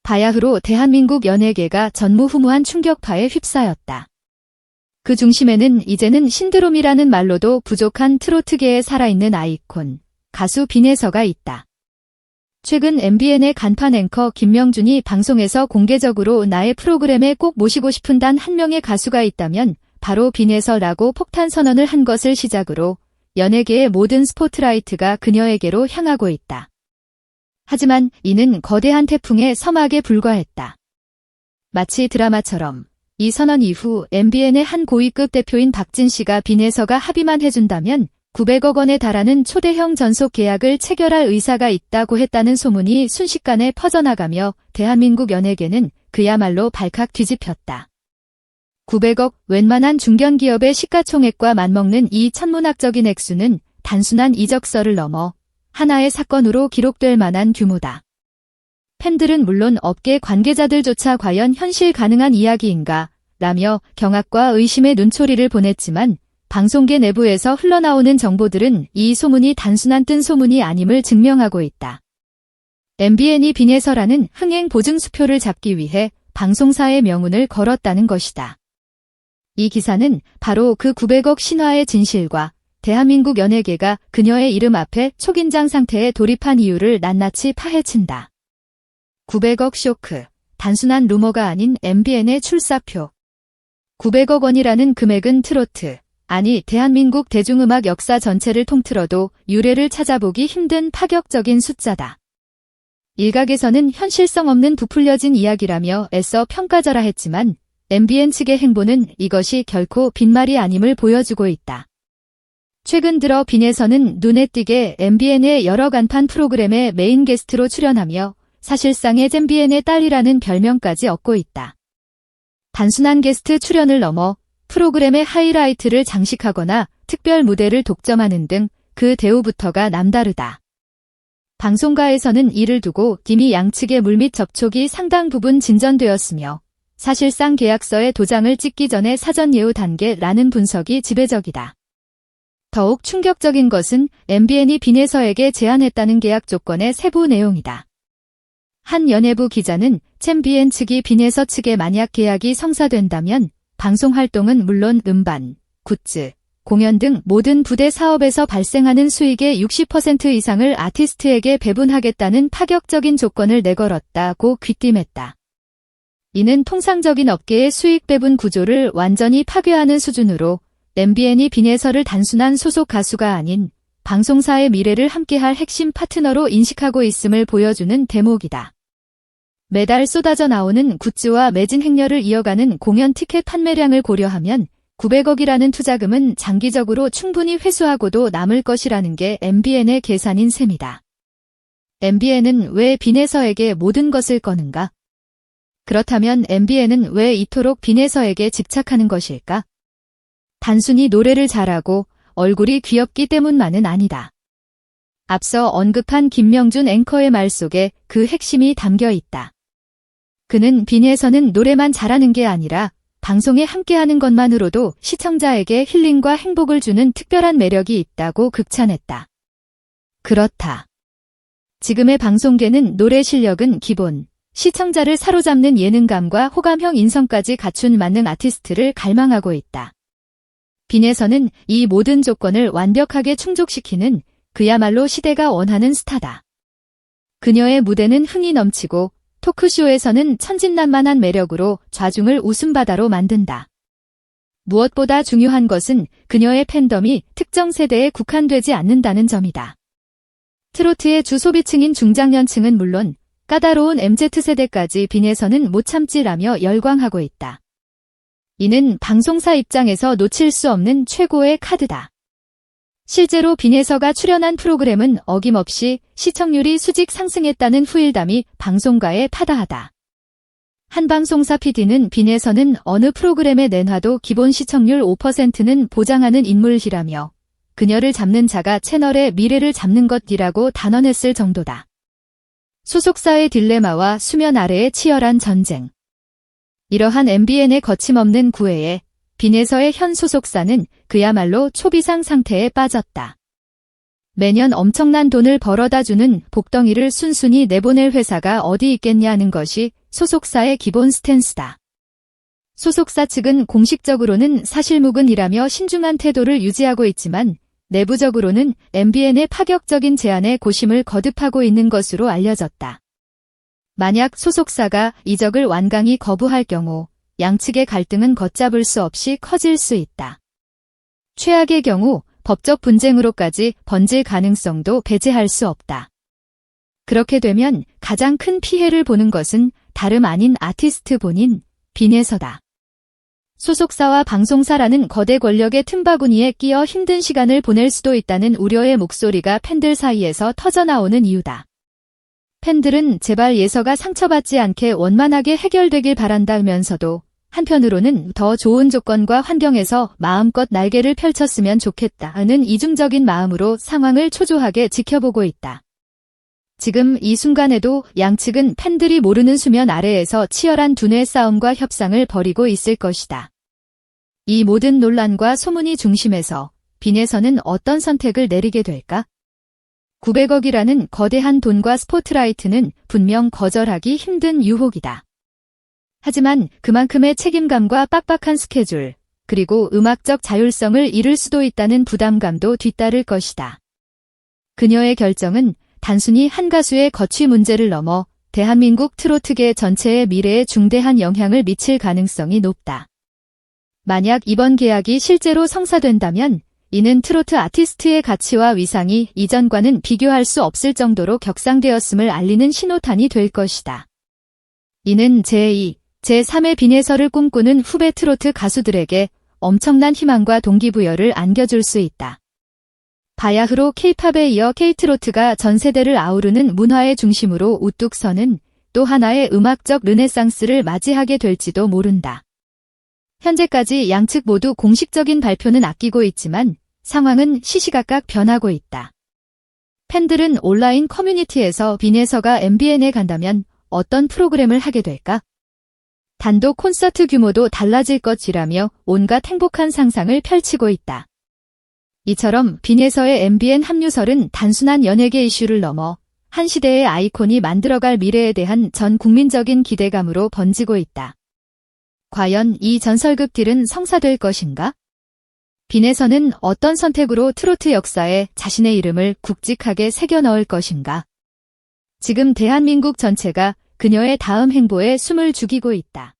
바야흐로 대한민국 연예계가 전무후무한 충격파에 휩싸였다. 그 중심에는 이제는 신드롬이라는 말로도 부족한 트로트계에 살아있는 아이콘, 가수 빈에서가 있다. 최근 MBN의 간판 앵커 김명준이 방송에서 공개적으로 나의 프로그램에 꼭 모시고 싶은 단 한 명의 가수가 있다면 바로 빈에서라고 폭탄 선언을 한 것을 시작으로 연예계의 모든 스포트라이트가 그녀에게로 향하고 있다. 하지만 이는 거대한 태풍의 서막에 불과했다. 마치 드라마처럼 이 선언 이후 MBN의 한 고위급 대표인 박진 씨가 빈에서가 합의만 해준다면 900억 원에 달하는 초대형 전속 계약을 체결할 의사가 있다고 했다는 소문이 순식간에 퍼져나가며 대한민국 연예계는 그야말로 발칵 뒤집혔다. 900억, 웬만한 중견기업의 시가총액과 맞먹는 이 천문학적인 액수는 단순한 이적설을 넘어 하나의 사건으로 기록될 만한 규모다. 팬들은 물론 업계 관계자들조차 과연 현실 가능한 이야기인가 라며 경악과 의심의 눈초리를 보냈지만 방송계 내부에서 흘러나오는 정보들은 이 소문이 단순한 뜬소문이 아님을 증명하고 있다. MBN이 빈에서라는 흥행 보증수표를 잡기 위해 방송사의 명운을 걸었다는 것이다. 이 기사는 바로 그 900억 신화의 진실과 대한민국 연예계가 그녀의 이름 앞에 초긴장 상태에 돌입한 이유를 낱낱이 파헤친다. 900억 쇼크, 단순한 루머가 아닌 MBN의 출사표. 900억 원이라는 금액은 트로트, 아니 대한민국 대중음악 역사 전체를 통틀어도 유례를 찾아보기 힘든 파격적인 숫자다. 일각에서는 현실성 없는 부풀려진 이야기라며 애써 평가절하 했지만 MBN 측의 행보는 이것이 결코 빈말이 아님을 보여주고 있다. 최근 들어 빈에서는 눈에 띄게 MBN의 여러 간판 프로그램에 메인 게스트로 출연하며 사실상의 잼비엔의 딸이라는 별명까지 얻고 있다. 단순한 게스트 출연을 넘어 프로그램의 하이라이트를 장식하거나 특별 무대를 독점하는 등 그 대우부터가 남다르다. 방송가에서는 이를 두고 이미 양측의 물밑 접촉이 상당 부분 진전되었으며 사실상 계약서에 도장을 찍기 전에 사전 예우 단계라는 분석이 지배적이다. 더욱 충격적인 것은 MBN이 빈에서에게 제안했다는 계약 조건의 세부 내용이다. 한 연예부 기자는 잼비엔 측이 빈에서 측에 만약 계약이 성사된다면 방송 활동은 물론 음반, 굿즈, 공연 등 모든 부대 사업에서 발생하는 수익의 60% 이상을 아티스트에게 배분하겠다는 파격적인 조건을 내걸었다고 귀띔했다. 이는 통상적인 업계의 수익 배분 구조를 완전히 파괴하는 수준으로 MBN이 빈에서를 단순한 소속 가수가 아닌 방송사의 미래를 함께할 핵심 파트너로 인식하고 있음을 보여주는 대목이다. 매달 쏟아져 나오는 굿즈와 매진 행렬을 이어가는 공연 티켓 판매량을 고려하면 900억이라는 투자금은 장기적으로 충분히 회수하고도 남을 것이라는 게 MBN의 계산인 셈이다. MBN은 왜 빈에서에게 모든 것을 거는가? 그렇다면 MBN은 왜 이토록 빈에서에게 집착하는 것일까? 단순히 노래를 잘하고 얼굴이 귀엽기 때문만은 아니다. 앞서 언급한 김명준 앵커의 말 속에 그 핵심이 담겨 있다. 그는 빈에서는 노래만 잘하는 게 아니라 방송에 함께하는 것만으로도 시청자에게 힐링과 행복을 주는 특별한 매력이 있다고 극찬했다. 그렇다. 지금의 방송계는 노래 실력은 기본, 시청자를 사로잡는 예능감과 호감형 인성까지 갖춘 만능 아티스트를 갈망하고 있다. 빈에서는 이 모든 조건을 완벽하게 충족시키는 그야말로 시대가 원하는 스타다. 그녀의 무대는 흥이 넘치고 토크쇼에서는 천진난만한 매력으로 좌중을 웃음바다로 만든다. 무엇보다 중요한 것은 그녀의 팬덤이 특정 세대에 국한되지 않는다는 점이다. 트로트의 주소비층인 중장년층은 물론 까다로운 MZ세대까지 빈에서는 못 참지라며 열광하고 있다. 이는 방송사 입장에서 놓칠 수 없는 최고의 카드다. 실제로 빈에서가 출연한 프로그램은 어김없이 시청률이 수직 상승했다는 후일담이 방송가에 파다하다. 한 방송사 PD는 빈에서는 어느 프로그램에 내놔도 기본 시청률 5%는 보장하는 인물이라며 그녀를 잡는 자가 채널의 미래를 잡는 것이라고 단언했을 정도다. 소속사의 딜레마와 수면 아래의 치열한 전쟁. 이러한 MBN의 거침없는 구애에 빈에서의 현 소속사는 그야말로 초비상 상태에 빠졌다. 매년 엄청난 돈을 벌어다 주는 복덩이를 순순히 내보낼 회사가 어디 있겠냐는 것이 소속사의 기본 스탠스다. 소속사 측은 공식적으로는 사실무근이라며 신중한 태도를 유지하고 있지만 내부적으로는 MBN의 파격적인 제안에 고심을 거듭하고 있는 것으로 알려졌다. 만약 소속사가 이적을 완강히 거부할 경우 양측의 갈등은 걷잡을 수 없이 커질 수 있다. 최악의 경우 법적 분쟁으로까지 번질 가능성도 배제할 수 없다. 그렇게 되면 가장 큰 피해를 보는 것은 다름 아닌 아티스트 본인, 빈에서다. 소속사와 방송사라는 거대 권력의 틈바구니에 끼어 힘든 시간을 보낼 수도 있다는 우려의 목소리가 팬들 사이에서 터져나오는 이유다. 팬들은 제발 예서가 상처받지 않게 원만하게 해결되길 바란다면서도 한편으로는 더 좋은 조건과 환경에서 마음껏 날개를 펼쳤으면 좋겠다는 이중적인 마음으로 상황을 초조하게 지켜보고 있다. 지금 이 순간에도 양측은 팬들이 모르는 수면 아래에서 치열한 두뇌 싸움과 협상을 벌이고 있을 것이다. 이 모든 논란과 소문이 중심에서 빈에서는 어떤 선택을 내리게 될까? 900억이라는 거대한 돈과 스포트라이트는 분명 거절하기 힘든 유혹이다. 하지만 그만큼의 책임감과 빡빡한 스케줄, 그리고 음악적 자율성을 잃을 수도 있다는 부담감도 뒤따를 것이다. 그녀의 결정은 단순히 한 가수의 거취 문제를 넘어 대한민국 트로트계 전체의 미래에 중대한 영향을 미칠 가능성이 높다. 만약 이번 계약이 실제로 성사된다면 이는 트로트 아티스트의 가치와 위상이 이전과는 비교할 수 없을 정도로 격상되었음을 알리는 신호탄이 될 것이다. 이는 제2, 제3의 빈에서를 꿈꾸는 후배 트로트 가수들에게 엄청난 희망과 동기부여를 안겨줄 수 있다. 바야흐로 K-팝에 이어 K-트로트가 전 세대를 아우르는 문화의 중심으로 우뚝 서는 또 하나의 음악적 르네상스를 맞이하게 될지도 모른다. 현재까지 양측 모두 공식적인 발표는 아끼고 있지만 상황은 시시각각 변하고 있다. 팬들은 온라인 커뮤니티에서 빈에서가 MBN에 간다면 어떤 프로그램을 하게 될까? 단독 콘서트 규모도 달라질 것이라며 온갖 행복한 상상을 펼치고 있다. 이처럼 빈에서의 MBN 합류설은 단순한 연예계 이슈를 넘어 한 시대의 아이콘이 만들어갈 미래에 대한 전 국민적인 기대감으로 번지고 있다. 과연 이 전설급 딜은 성사될 것인가? 빈에서는 어떤 선택으로 트로트 역사에 자신의 이름을 굵직하게 새겨 넣을 것인가? 지금 대한민국 전체가 그녀의 다음 행보에 숨을 죽이고 있다.